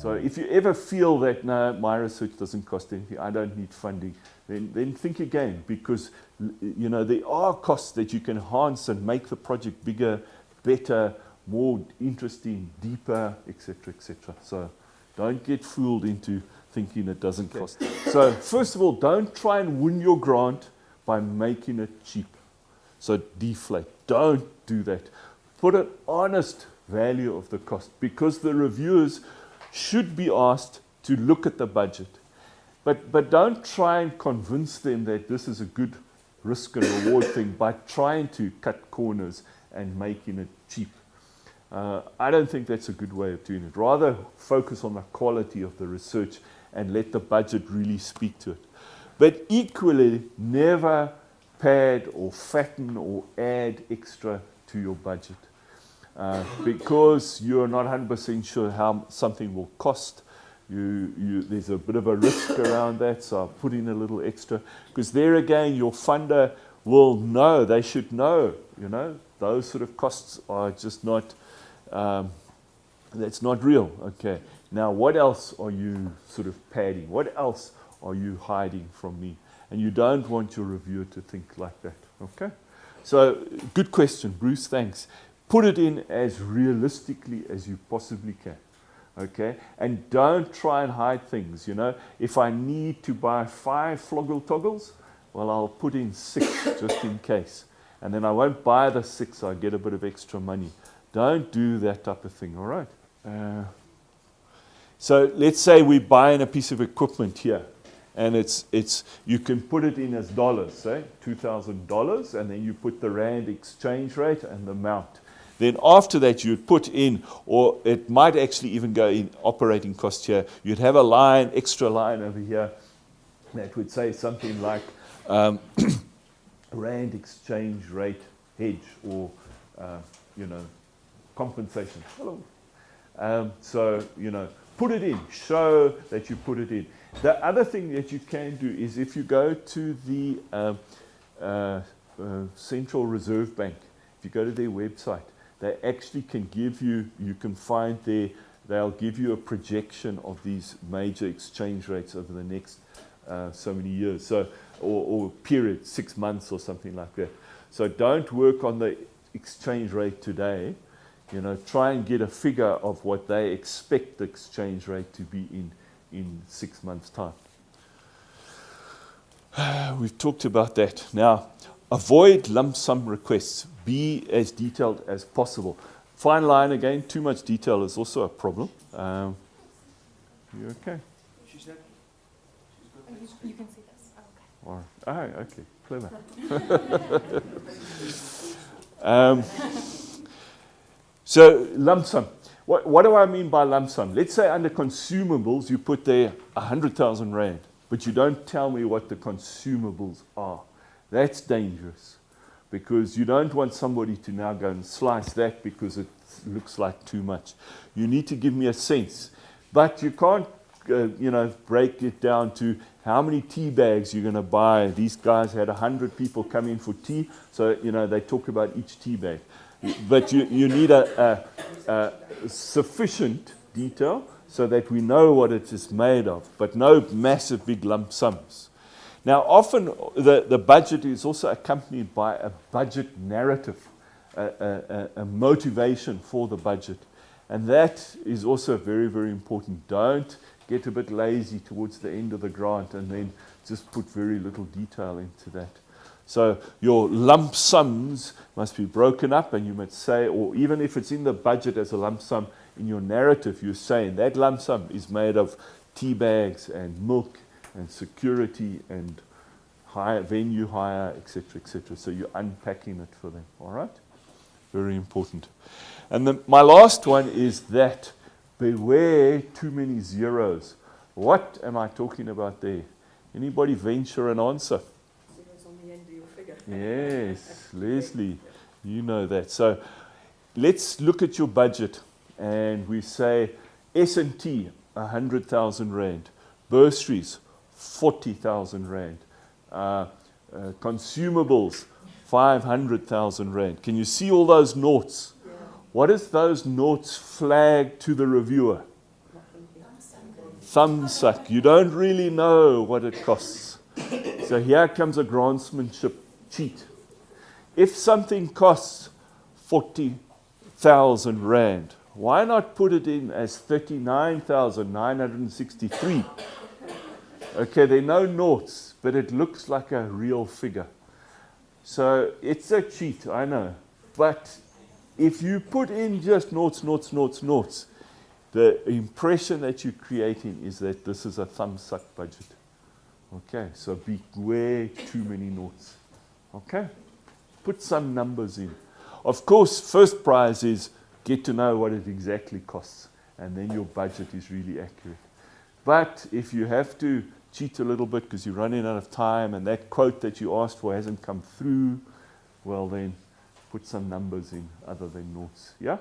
So if you ever feel that, no, my research doesn't cost anything, I don't need funding, then think again, because there are costs that you can enhance and make the project bigger, better, more interesting, deeper, etc., etc. So don't get fooled into thinking it doesn't cost. So first of all, don't try and win your grant by making it cheap. So deflate. Don't do that. Put an honest value of the cost, because the reviewers should be asked to look at the budget. But don't try and convince them that this is a good risk and reward thing by trying to cut corners and making it cheap. I don't think that's a good way of doing it. Rather focus on the quality of the research and let the budget really speak to it. But equally, never pad or fatten or add extra to your budget. Because you're not 100% sure how something will cost. There's a bit of a risk around that, so I'll put in a little extra. Because there again, your funder will know, they should know, those sort of costs are just not, that's not real. Okay, now what else are you sort of padding? What else are you hiding from me? And you don't want your reviewer to think like that. Okay, so good question, Bruce, thanks. Put it in as realistically as you possibly can. Okay, and don't try and hide things. If I need to buy 5 floggle toggles, well, I'll put in 6 just in case. And then I won't buy the 6, I get a bit of extra money. Don't do that type of thing, all right? So let's say we're buying a piece of equipment here, and you can put it in as dollars, say $2,000, and then you put the rand exchange rate and the amount. Then after that, you'd put in, or it might actually even go in operating cost here. You'd have a line, extra line over here, that would say something like rand exchange rate hedge, or compensation. Hello. So put it in. Show that you put it in. The other thing that you can do is if you go to the Central Reserve Bank, if you go to their website, they actually can give you, they'll give you a projection of these major exchange rates over the next so many years, so or period, 6 months or something like that. So don't work on the exchange rate today. Try and get a figure of what they expect the exchange rate to be in 6 months' time. We've talked about that. Now, avoid lump sum requests. Be as detailed as possible. Fine line again, too much detail is also a problem. You okay? She's happy. You can see this. Oh, okay. All right. Okay, clever. So lump sum. What do I mean by lump sum? Let's say under consumables you put there 100,000 rand, but you don't tell me what the consumables are. That's dangerous, because you don't want somebody to now go and slice that because it looks like too much. You need to give me a sense, but you can't break it down to how many tea bags you're going to buy. These guys had 100 people come in for tea, so they talk about each tea bag. But you need a sufficient detail so that we know what it is made of, but no massive big lump sums. Now, often the budget is also accompanied by a budget narrative, a motivation for the budget. And that is also very, very important. Don't get a bit lazy towards the end of the grant and then just put very little detail into that. So your lump sums must be broken up, and you must say, or even if it's in the budget as a lump sum, in your narrative you're saying that lump sum is made of tea bags and milk and security and venue hire, etc., etc. So you're unpacking it for them, all right? Very important. And my last one is that beware too many zeros. What am I talking about there? Anybody venture an answer? Zeros on the end of your figure. Yes, Leslie, you know that. So let's look at your budget, and we say S&T, 100,000 rand. Bursaries, 40,000 rand. Consumables, 500,000 rand. Can you see all those noughts? Yeah. What does those noughts flag to the reviewer? thumb suck. You don't really know what it costs. So here comes a grantsmanship cheat. If something costs 40,000 rand, why not put it in as 39,963? Okay, there are no noughts, but it looks like a real figure. So it's a cheat, I know. But if you put in just noughts, the impression that you're creating is that this is a thumb-suck budget. Okay, so beware too many noughts. Okay, put some numbers in. Of course, first prize is get to know what it exactly costs, and then your budget is really accurate. But if you have to cheat a little bit because you're running out of time and that quote that you asked for hasn't come through, well then put some numbers in other than noughts. Yeah?